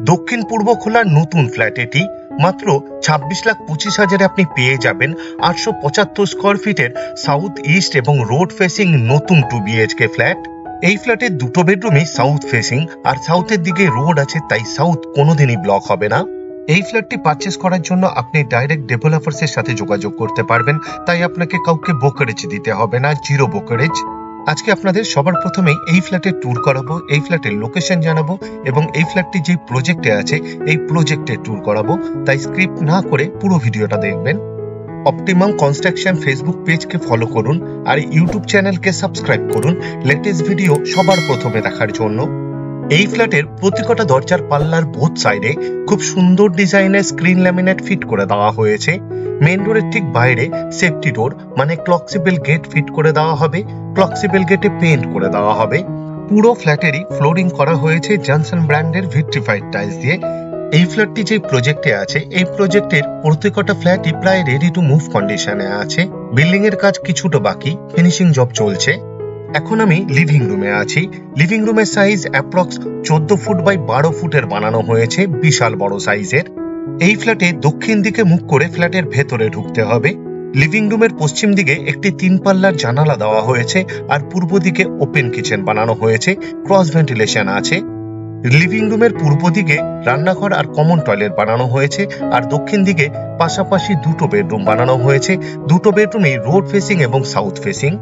দক্ষিণ পূর্ব খোলার নতুন ফ্ল্যাট এটি মাত্র 26,25,000 আপনি পেয়ে যাবেন 875 স্কয়ার ফিটের সাউথ ইস্ট এবং রোড ফেসিং নতুন 2 BHK ফ্ল্যাট। এই ফ্ল্যাটের দুটো বেডরুমই সাউথ ফেসিং আর সাউথের দিকে রোড আছে, তাই সাউথ কোনোদিনই ব্লক হবে না। এই ফ্ল্যাটটি পারচেস করার জন্য আপনি ডাইরেক্ট ডেভেলপারসের সাথে যোগাযোগ করতে পারবেন, তাই আপনাকে কাউকে ব্রোকারেজ দিতে হবে না, জিরো ব্রোকারেজ। আজকে আপনাদের সবার প্রথমেই এই ফ্ল্যাটের ট্যুর করাবো, এই ফ্ল্যাটের লোকেশন জানাবো এবং এই ফ্ল্যাটটি যে প্রজেক্টে আছে এই প্রজেক্টের ট্যুর করাবো, তাই স্ক্রিপ্ট না করে পুরো ভিডিওটা দেখবেন। অপটিমাম কনস্ট্রাকশন ফেসবুক পেজকে ফলো করুন আর ইউটিউব চ্যানেলকে সাবস্ক্রাইব করুন লেটেস্ট ভিডিও সবার প্রথমে দেখার জন্য। এই ফ্ল্যাটের প্রতিটা দরজার পাল্লার বোথ সাইডে খুব সুন্দর ডিজাইনের স্ক্রিন ল্যামিনেট ফিট করে দেওয়া হয়েছে। মেইন ডোরের ঠিক বাইরে সেফটি ডোর মানে ক্লকসিবল গেট ফিট করে দেওয়া হবে, ক্লকসিবল গেটে পেইন্ট করে দেওয়া হবে। পুরো ফ্ল্যাটেরই ফ্লোরিং করা হয়েছে জনসন ব্র্যান্ডের ভিট্রিফাইড টাইলস দিয়ে। এই ফ্ল্যাটটি যে প্রজেক্টে আছে এই প্রজেক্টের প্রত্যেকটা ফ্ল্যাটই প্রায় রেডি টু মুভ কন্ডিশনে আছে। বিল্ডিং এর কাজ কিছুটা বাকি, ফিনিশিং জব চলছে। এখন আমি লিভিং রুমে আছি। লিভিং রুমের সাইজ অ্যাপ্রক্স 14 ফুট বাই 12 ফুটের বানানো হয়েছে, বিশাল বড় সাইজের। এই ফ্ল্যাটে দক্ষিণ দিকে মুখ করে ফ্ল্যাটের ভেতরে ঢুকতে হবে। লিভিং রুমের পশ্চিম দিকে একটি 3 পাল্লার জানালা দেওয়া হয়েছে আর পূর্ব দিকে ওপেন কিচেন বানানো হয়েছে, ক্রস ভেন্টিলেশন আছে। লিভিং রুমের পূর্ব দিকে রান্নাঘর আর কমন টয়লেট বানানো হয়েছে আর দক্ষিণ দিকে পাশাপাশি দুটো বেডরুম বানানো হয়েছে। দুটো বেডরুমই রোড ফেসিং এবং সাউথ ফেসিং।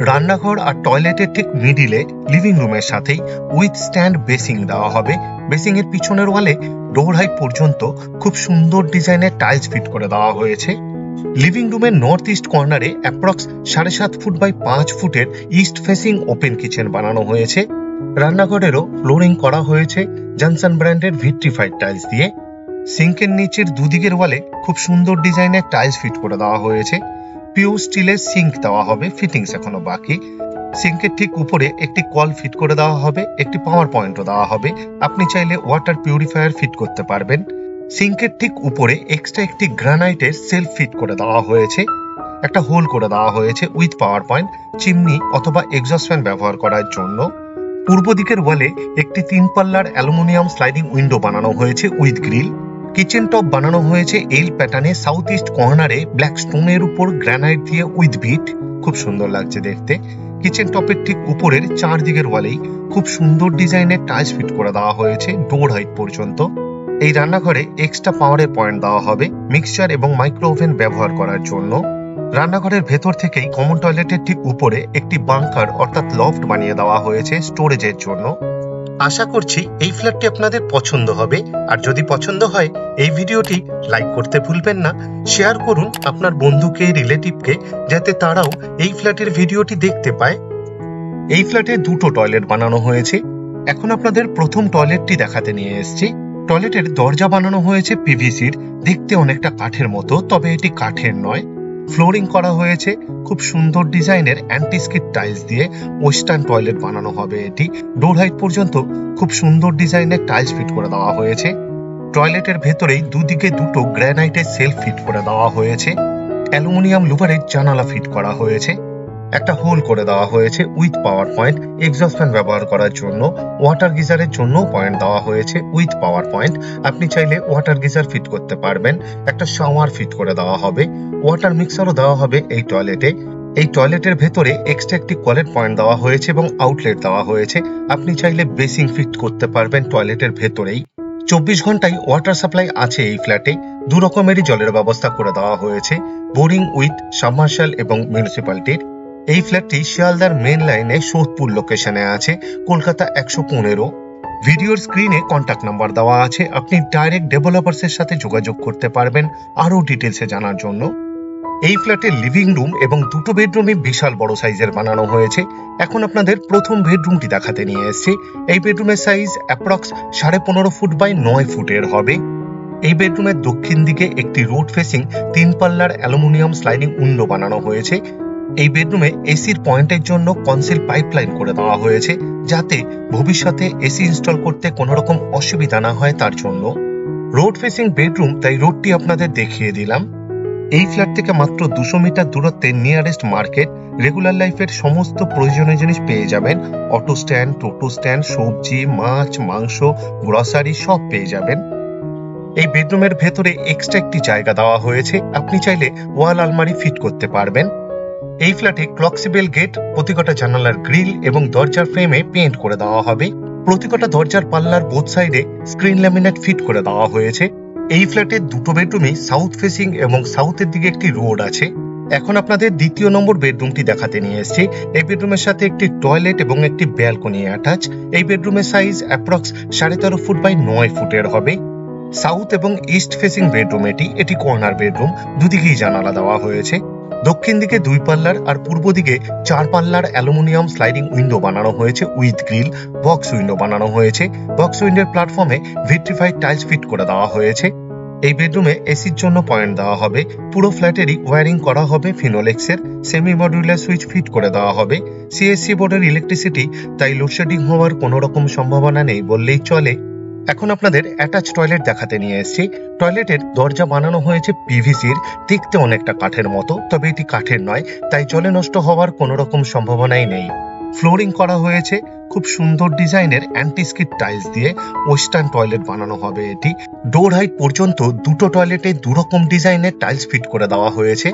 রান্নাঘর আর টয়লেটের ঠিক মিডিলে লিভিং রুমের সাথেই উইথ স্ট্যান্ড বেসিং দেওয়া হবে। বেসিং এর পিছনের ওয়ালে ডোর হাইট পর্যন্ত খুব সুন্দর ডিজাইনের টাইলস ফিট করে দেওয়া হয়েছে। লিভিং রুমের নর্থ ইস্ট কর্নারে অ্যাপ্রক্স 7.5 ফুট বাই 5 ফুটের ইস্ট ফেসিং ওপেন কিচেন বানানো হয়েছে। রান্নাঘরেরও ফ্লোরিং করা হয়েছে জনসন ব্র্যান্ডের ভিট্রিফাইড টাইলস দিয়ে। সিঙ্কের নিচের দুদিকের ওয়ালে খুব সুন্দর ডিজাইনের টাইলস ফিট করে দেওয়া হয়েছে। পিওর স্টিলের সিঙ্ক দেওয়া হবে, ফিটিংস এখনো বাকি। সিঙ্কের ঠিক উপরে একটি কল ফিট করে দেওয়া হবে, একটি পাওয়ার পয়েন্টও দেওয়া হবে। আপনি চাইলে ওয়াটার পিউরিফায়ার ফিট করতে পারবেন। সিঙ্কের ঠিক উপরে এক্সট্রা একটি গ্রানাইটের সেলফ ফিট করে দেওয়া হয়েছে। একটা হোল করে দেওয়া হয়েছে উইথ পাওয়ার পয়েন্ট, চিমনি অথবা এক্সস্ট ফ্যান ব্যবহার করার জন্য। পূর্ব দিকের ওয়ালে একটি 3 পাল্লার অ্যালুমিনিয়াম স্লাইডিং উইন্ডো বানানো হয়েছে উইথ গ্রিল। কিচেন টপ বানানো হয়েছে এল প্যাটার্নে সাউথ ইস্ট কর্নারে ব্ল্যাক স্টোনের উপর গ্রানাইট দিয়ে উইথ বিট, খুব সুন্দর লাগছে দেখতে। কিচেন টপের ঠিক উপরের 4 দিকের ওয়ালেই খুব সুন্দর ডিজাইনের টাইলস ফিট করে দেওয়া হয়েছে ডোর হাইট পর্যন্ত। এই রান্নাঘরে এক্সট্রা পাওয়ারের পয়েন্ট দেওয়া হবে মিক্সচার এবং মাইক্রো ওভেন ব্যবহার করার জন্য। রান্নাঘরের ভেতর থেকেই কমন টয়লেটের ঠিক উপরে একটি বাংকার অর্থাৎ লফট বানিয়ে দেওয়া হয়েছে স্টোরেজের জন্য। আশা করছি এই ফ্ল্যাটটি আপনাদের পছন্দ হবে, আর যদি পছন্দ হয় এই ভিডিওটি লাইক করতে ভুলবেন না। শেয়ার করুন আপনার বন্ধুকে, রিলেটিভকে, যাতে তারাও এই ফ্ল্যাটের ভিডিওটি দেখতে পায়। এই ফ্ল্যাটে দুটো টয়লেট বানানো হয়েছে। এখন আপনাদের প্রথম টয়লেটটি দেখাতে নিয়ে এসেছি। টয়লেটের দরজা বানানো হয়েছে পিভিসির, দেখতে অনেকটা কাঠের মতো, তবে এটি কাঠের নয়। ফ্লোরিং করা হয়েছে খুব সুন্দর ডিজাইনের অ্যান্টিস্কিড টাইলস দিয়ে। ওয়েস্টার্ন টয়লেট বানানো হবে এটি। ডোর হাইট পর্যন্ত খুব সুন্দর ডিজাইনের টাইলস ফিট করে দেওয়া হয়েছে। টয়লেটের ভেতরেই দুদিকে দুটো গ্রানাইটের সেলফ ফিট করে দেওয়া হয়েছে। অ্যালুমিনিয়াম লুভারের জানালা ফিট করা হয়েছে। একটা হোল করে দেওয়া হয়েছে with power point, exhaust fan ব্যবহার করার জন্য। ওয়াটার গিজারের জন্য পয়েন্ট দেওয়া হয়েছে উইথ পাওয়ার পয়েন্ট। আপনি চাইলে ওয়াটার গিজার ফিট করতে পারবেন। একটা শাওয়ার ফিট করে দেওয়া হবে। ওয়াটার মিক্সারও দেওয়া হবে এই টয়লেটে। এই টয়লেটের ভেতরে এক্সট্রা একটি কলের পয়েন্ট দেওয়া হয়েছে এবং আউটলেট দেওয়া হয়েছে। আপনি চাইলে বেসিং ফিট করতে পারবেন টয়লেটের ভেতরেই। 24 ঘন্টায় ওয়াটার সাপ্লাই আছে এই ফ্ল্যাটে। 2 রকমেরই জলের ব্যবস্থা করে দেওয়া হয়েছে, বোরিং উইথ সাবমার্শাল এবং মিউনিসিপ্যালিটির। এই ফ্ল্যাটটি শিয়ালদার মেন লাইনে সোদপুর লোকেশনে আছে, কলকাতা 115। ভিডিওর স্ক্রিনে কন্ট্যাক্ট নাম্বার দেওয়া আছে, আপনি ডাইরেক্ট ডেভেলপারসের সাথে যোগাযোগ করতে পারবেন আরো ডিটেলসে জানার জন্য। এই ফ্ল্যাটের লিভিং রুম এবং দুটো বেডরুমে বিশাল বড় সাইজের বানানো হয়েছে। এখন আপনাদের প্রথম বেডরুমটি দেখাতে নিয়ে এসেছি। এই বেডরুমের সাইজ অ্যাপ্রক্স 15.5 ফুট বাই 9 ফুটের হবে। এই বেডরুমের দক্ষিণ দিকে একটি রোড ফেসিং 3 পাল্লার অ্যালুমিনিয়াম স্লাইডিং উইন্ডো বানানো হয়েছে। এই বেডরুমে এসির পয়েন্টের জন্য কনসিল পাইপলাইন করে দেওয়া হয়েছে, যাতে ভবিষ্যতে এসি ইনস্টল করতে কোনো রকম অসুবিধা না হয় তার জন্য। রোড ফেসিং বেডরুম, তাই রোডটি আপনাদের দেখিয়ে দিলাম। এই ফ্ল্যাট থেকে মাত্র 200 মিটার দূরত্বে নিয়ারেস্ট মার্কেট, রেগুলার লাইফের সমস্ত প্রয়োজনীয় জিনিস পেয়ে যাবেন। অটো স্ট্যান্ড, টোটো স্ট্যান্ড, সবজি, মাছ, মাংস, গ্রসারি সব পেয়ে যাবেন। এই বেডরুমের ভেতরে এক্সট্রা একটি জায়গা দেওয়া হয়েছে, আপনি চাইলে ওয়াল আলমারি ফিট করতে পারবেন। এই ফ্ল্যাটে ক্লক্সিবেল গেট, প্রতিকটা জানালার গ্রিল এবং দরজার ফ্রেমে পেইন্ট করে দেওয়া হবে। প্রতিকটা দরজার পাল্লার বোথ সাইডে স্ক্রিন ল্যামিনেট ফিট করে দেওয়া হয়েছে। এই ফ্ল্যাটের দুটো বেডরুমই সাউথ ফেসিং এবং সাউথের দিকে একটি রোড আছে। এখন আপনাদের দ্বিতীয় নম্বর বেডরুমটি দেখাতে নিয়ে এসেছি। এই বেডরুমের সাথে একটি টয়লেট এবং একটি ব্যালকনি অ্যাটাচ। এই বেডরুমের সাইজ অ্যাপ্রক্স 13.5 ফুট বাই 9 ফুটের হবে। সাউথ এবং ইস্ট ফেসিং বেডরুম এটি কর্নার বেডরুম, দুদিকেই জানালা দেওয়া হয়েছে। দক্ষিণ দিকে 2 পাল্লার আর পূর্ব দিকে 4 পাল্লার অ্যালুমিনিয়াম স্লাইডিং উইন্ডো বানানো হয়েছে উইথ গ্রিল। বক্স উইন্ডো বানানো হয়েছে। বক্স উইন্ডোর প্ল্যাটফর্মে ভিট্রিফাইড টাইলস ফিট করে দেওয়া হয়েছে। এই বেডরুমে এসির জন্য পয়েন্ট দেওয়া হবে। পুরো ফ্ল্যাটেরই ওয়্যারিং করা হবে ফিনোলেক্সের। সেমি মডিউলার সুইচ ফিট করে দেওয়া হবে। সিএসসি বোর্ডের ইলেকট্রিসিটি, তাই লোডশেডিং হওয়ার কোনো রকম সম্ভাবনা নেই বললেই চলে। এখন আপনাদের অ্যাটাচ টয়লেট দেখাতে নিয়ে এসেছি। টয়লেটের দরজা বানানো হয়েছে পিভিসির, দেখতে অনেকটা কাঠের মতো, তবে এটি কাঠের নয়, তাই জলে নষ্ট হওয়ার কোনো রকম সম্ভাবনাই নেই। ফ্লোরিং করা হয়েছে খুব সুন্দর ডিজাইনের অ্যান্টিস্কিড টাইলস দিয়ে। ওয়েস্টার্ন টয়লেট বানানো হবে এটি। ডোর হাইট পর্যন্ত দুটো টয়লেটে দুরকম ডিজাইনের টাইলস ফিট করে দেওয়া হয়েছে।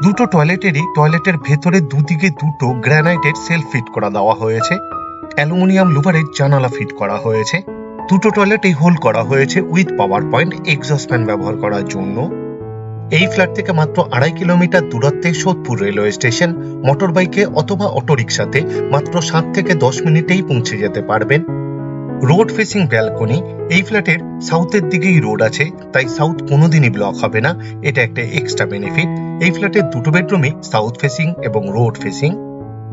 দুটো টয়লেটের ভেতরে দুদিকে দুটো গ্রানাইটের সেলফ ফিট করা দেওয়া হয়েছে। অ্যালুমিনিয়াম লুভারের জানালা ফিট করা হয়েছে। দুটো টয়লেটেই হোল করা হয়েছে with power point, exhaust fan ব্যবহার করার জন্য। এই ফ্ল্যাট থেকে মাত্র 2.5 কিলোমিটার দূরত্বে সোদপুর রেলওয়ে স্টেশন। মোটর বাইকে অথবা অটোরিকশাতে মাত্র 7 থেকে 10 মিনিটেই পৌঁছে যেতে পারবেন। Road facing balcony. এই ফ্ল্যাটের সাউথের দিকেই রোড আছে, তাই সাউথ কোনোদিনই ব্লক হবে না, এটা একটা এক্সট্রা বেনিফিট। এই ফ্ল্যাটের দুটো বেডরুমই সাউথ ফেসিং এবং রোড ফেসিং।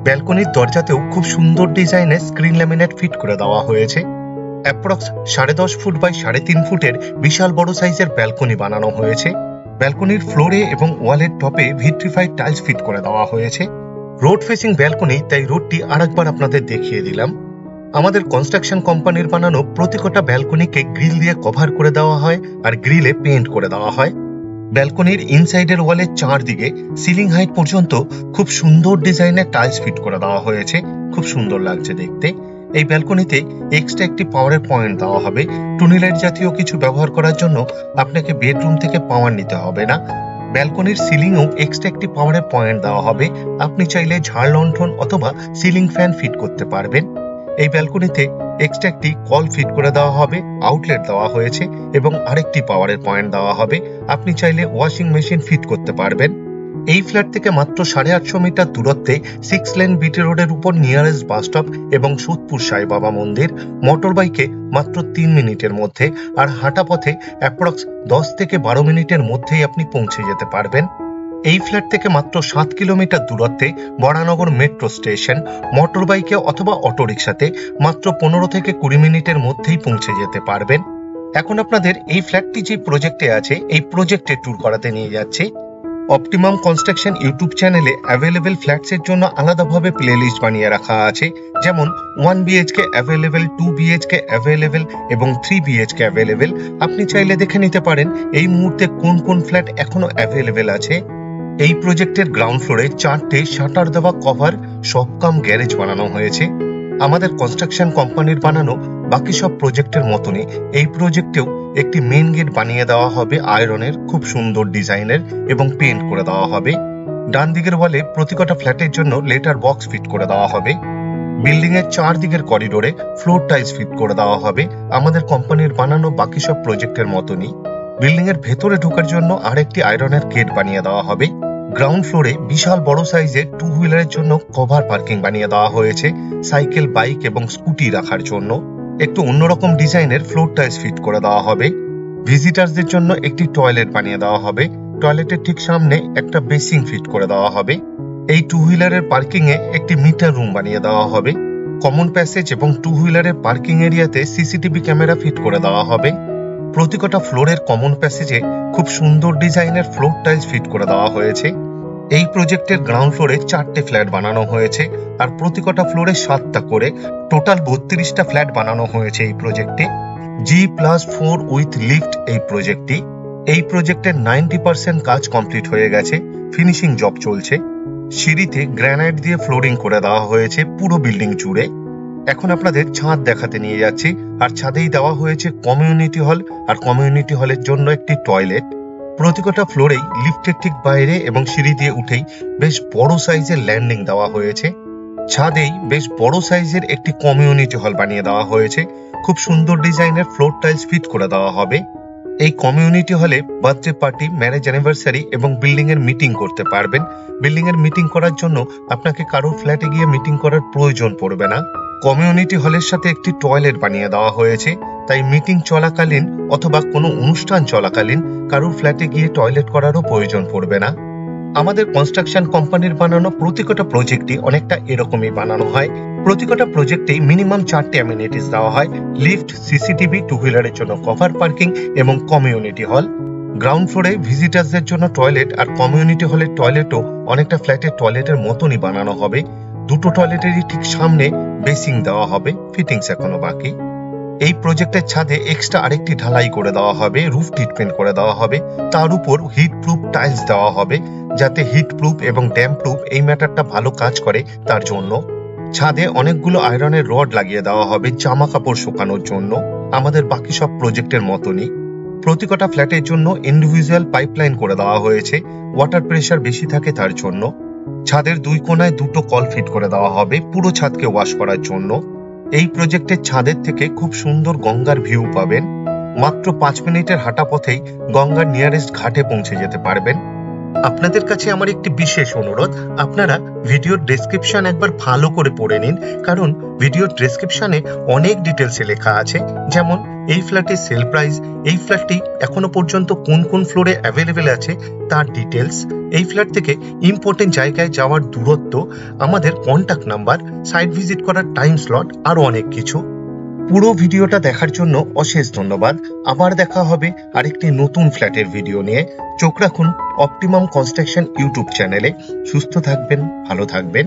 ব্যালকনির দরজাতেও খুব সুন্দর ডিজাইনের স্ক্রিন ল্যামিনেট ফিট করে দেওয়া হয়েছে। অ্যাপ্রক্স 10.5 ফুট বাই 3.5 ফুটের বিশাল বড় সাইজের ব্যালকনি বানানো হয়েছে। ব্যালকনির ফ্লোরে এবং ওয়ালের টপে ভিট্রিফাইড টাইলস ফিট করে দেওয়া হয়েছে। রোড ফেসিং ব্যালকনি, তাই রোডটি আরেকবার আপনাদের দেখিয়ে দিলাম। আমাদের কনস্ট্রাকশন কোম্পানির বানানো প্রতিকটা ব্যালকনিকে গ্রিল দিয়ে কভার করে দেওয়া হয় আর গ্রিলে পেইন্ট করে দেওয়া হয়। ব্যালকনির ইনসাইডের ওয়ালের চারদিকে সিলিং হাইট পর্যন্ত খুব সুন্দর ডিজাইনের টাইলস ফিট করে দেওয়া হয়েছে, খুব সুন্দর লাগছে দেখতে। এই ব্যালকনিতে এক্সট্রা একটি পাওয়ারের পয়েন্ট দেওয়া হবে। টুনি-লাইট জাতীয় কিছু ব্যবহার করার জন্য আপনাকে বেডরুম থেকে পাওয়ার নিতে হবে না। ব্যালকনির সিলিংয়েও এক্সট্রা একটি পাওয়ারের পয়েন্ট দেওয়া হবে। আপনি চাইলে ঝাড় লণ্ঠন অথবা সিলিং ফ্যান ফিট করতে পারবেন। এই ব্যালকনিতে এক্সট্রা একটি কল ফিট করে দেওয়া হবে, আউটলেট দেওয়া হয়েছে এবং আরেকটি পাওয়ারের পয়েন্ট দেওয়া হবে। আপনি চাইলে ওয়াশিং মেশিন ফিট করতে পারবেন। এই ফ্ল্যাট থেকে মাত্র 850 মিটার দূরত্বে 6 লেন বিটি রোডের উপর নিয়ারেস্ট বাস স্টপ এবং সোদপুর সাই বাবা মন্দির। মোটর বাইকে মাত্র 3 মিনিটের মধ্যে, আর হাঁটা পথে অ্যাপ্রক্স 10 থেকে 12 মিনিটের মধ্যেই আপনি পৌঁছে যেতে পারবেন। এই ফ্ল্যাট থেকে মাত্র 7 কিলোমিটার দূরত্বে বরানগর মেট্রো স্টেশন। মোটর বাইকে অথবা অটোরিকশাতে মাত্র 15 থেকে 20 মিনিটের মধ্যেই পৌঁছে যেতে পারবেন। এখন আপনাদের এই ফ্ল্যাটটি যে প্রজেক্টে আছে, এই প্রজেক্টে ট্যুর করাতে নিয়ে যাচ্ছে। অপটিমাম কনস্ট্রাকশন ইউটিউব চ্যানেলে অ্যাভেলেবেল ফ্ল্যাটসের জন্য আলাদাভাবে প্লেলিস্ট বানিয়ে রাখা আছে, যেমন 1 BHK অ্যাভেলেবেল, 2 BHK অ্যাভেলেবেল এবং 3 BHK অ্যাভেলেবেল। আপনি চাইলে দেখে নিতে পারেন এই মুহূর্তে কোন কোন ফ্ল্যাট এখনো অ্যাভেলেবেল আছে। এই প্রজেক্টের গ্রাউন্ড ফ্লোরে 4টে শাটার দেওয়া কভার শপ কাম গ্যারেজ বানানো হয়েছে। আমাদের কনস্ট্রাকশন কোম্পানির বানানো বাকি সব প্রজেক্টের মতনই এই প্রজেক্টেও একটি মেইন গেট বানিয়ে দেওয়া হবে আয়রনের, খুব সুন্দর ডিজাইনের, এবং পেইন্ট করে দেওয়া হবে। ডান দিকের ওয়ালে প্রতিকটা ফ্ল্যাটের জন্য লেটার বক্স ফিট করে দেওয়া হবে। বিল্ডিং এর চারদিকের করিডোরে ফ্লোর টাইলস ফিট করে দেওয়া হবে, আমাদের কোম্পানির বানানো বাকি সব প্রজেক্টের মতনই। বিল্ডিং এর ভেতরে ঢোকার জন্য আরেকটি আয়রনের গেট বানিয়ে দেওয়া হবে। গ্রাউন্ড ফ্লোরে বিশাল বড় সাইজের 2 হুইলারের জন্য কভার পার্কিং বানিয়ে দেওয়া হয়েছে, সাইকেল, বাইক এবং স্কুটি রাখার জন্য। একটু অন্যরকম ডিজাইনের ফ্লোর টাইলস ফিট করে দেওয়া হবে। ভিজিটারদের জন্য একটি টয়লেট বানিয়ে দেওয়া হবে। টয়লেটের ঠিক সামনে একটা বেসিং ফিট করে দেওয়া হবে। এই 2 হুইলারের পার্কিং এ একটি মিটার রুম বানিয়ে দেওয়া হবে। কমন প্যাসেজ এবং 2 হুইলারের পার্কিং এরিয়াতে সিসিটিভি ক্যামেরা ফিট করে দেওয়া হবে। প্রতিকটা ফ্লোরের কমন প্যাসেজে খুব সুন্দর ডিজাইনের ফ্লোর টাইলস ফিট করে দেওয়া হয়েছে। এই প্রজেক্টের গ্রাউন্ড ফ্লোরে 4টে ফ্ল্যাট বানানো হয়েছে, আর প্রতিকটা ফ্লোরে 7টা করে, টোটাল 32টা ফ্ল্যাট বানানো হয়েছে এই প্রজেক্টে। G+4 উইথ লিফট এই প্রজেক্টটি। এই প্রজেক্টের 90% কাজ কমপ্লিট হয়ে গেছে, ফিনিশিং জব চলছে। সিঁড়িতে গ্রানাইট দিয়ে ফ্লোরিং করে দেওয়া হয়েছে পুরো বিল্ডিং জুড়ে। এখন আপনাদের ছাদ দেখাতে নিয়ে যাচ্ছি। আর ছাদেই দেওয়া হয়েছে কমিউনিটি হল, আর কমিউনিটি হলের জন্য একটি টয়লেট। প্রতিটা ফ্লোরেই লিফটের ঠিক বাইরে এবং সিঁড়ি দিয়ে উঠেই বেশ বড় সাইজের ল্যান্ডিং দেওয়া হয়েছে। ছাদেই বেশ বড় সাইজের একটি কমিউনিটি হল বানিয়ে দেওয়া হয়েছে। খুব সুন্দর ডিজাইনের ফ্লোর টাইলস ফিট করে দেওয়া হবে। এই কমিউনিটি হলে বার্থডে পার্টি, ম্যারেজ অ্যানিভার্সারি এবং বিল্ডিং এর মিটিং করতে পারবেন। বিল্ডিং এর মিটিং করার জন্য আপনাকে কারোর ফ্ল্যাটে গিয়ে মিটিং করার প্রয়োজন পড়বে না। কমিউনিটি হলের সাথে একটি টয়লেট বানিয়ে দেওয়া হয়েছে, তাই মিটিং চলাকালীন অথবা কোনো অনুষ্ঠান চলাকালীন কারোর ফ্ল্যাটে গিয়ে টয়লেট করারও প্রয়োজন পড়বে না। আমাদের কনস্ট্রাকশন কোম্পানির বানানো প্রতিটা প্রজেক্টই অনেকটা এরকমই বানানো হয়। প্রতিটা প্রজেক্টেই মিনিমাম 4টে অ্যামিনিটিস দেওয়া হয়: লিফট, সিসিটিভি, টু হুইলারের জন্য কভার পার্কিং এবং কমিউনিটি হল। গ্রাউন্ড ফ্লোরে ভিজিটার্সদের জন্য টয়লেট, আর কমিউনিটি হলের টয়লেটও অনেকটা ফ্ল্যাটের টয়লেটের মতনই বানানো হবে। দুটো টয়লেটেরই ঠিক সামনে বেসিং দেওয়া হবে, ফিটিংস এখনো বাকি। এই প্রজেক্টের ছাদে এক্সট্রা আরেকটি ঢালাই করে দেওয়া হবে, রুফ ট্রিটমেন্ট করে দেওয়া হবে। তার উপর হিট প্রুফ টাইলস দেওয়া হবে, যাতে হিট প্রুফ এবং ড্যাম্প প্রুফ এই ম্যাটারটা ভালো কাজ করে তার জন্য। ছাদে অনেকগুলো আয়রনের রড লাগিয়ে দেওয়া হবে জামা কাপড় শুকানোর জন্য, আমাদের বাকি সব প্রজেক্টের মতনই। প্রতিটা ফ্ল্যাটের জন্য ইন্ডিভিজুয়াল পাইপলাইন করে দেওয়া হয়েছে, ওয়াটার প্রেশার বেশি থাকে তার জন্য। ছাদের দুই কোণায় দুটো কল ফিট করে দেওয়া হবে পুরো ছাদকে ওয়াশ করার জন্য। এই প্রজেক্টের ছাদের থেকে খুব সুন্দর গঙ্গার ভিউ পাবেন। মাত্র 5 মিনিটের হাঁটা পথেই গঙ্গার নিয়ারেস্ট ঘাটে পৌঁছে যেতে পারবেন। আপনাদের কাছে আমার একটি বিশেষ অনুরোধ, আপনারা ভিডিওর ডেসক্রিপশন একবার ভালো করে পড়ে নিন, কারণ ভিডিওর ডেসক্রিপশনে অনেক ডিটেলসে লেখা আছে, যেমন এই ফ্ল্যাটের সেল প্রাইস, এই ফ্ল্যাটটি এখনো পর্যন্ত কোন কোন ফ্লোরে অ্যাভেলেবেল আছে তার ডিটেলস, এই ফ্ল্যাট থেকে ইম্পর্টেন্ট জায়গায় যাওয়ার দূরত্ব, আমাদের কন্ট্যাক্ট নাম্বার, সাইট ভিজিট করার টাইম স্লট, আরো অনেক কিছু। পুরো ভিডিওটা দেখার জন্য অশেষ ধন্যবাদ। আবার দেখা হবে আরেকটি নতুন ফ্ল্যাটের ভিডিও নিয়ে। চোখ রাখুন অপটিমাম কনস্ট্রাকশন ইউটিউব চ্যানেলে। সুস্থ থাকবেন, ভালো থাকবেন।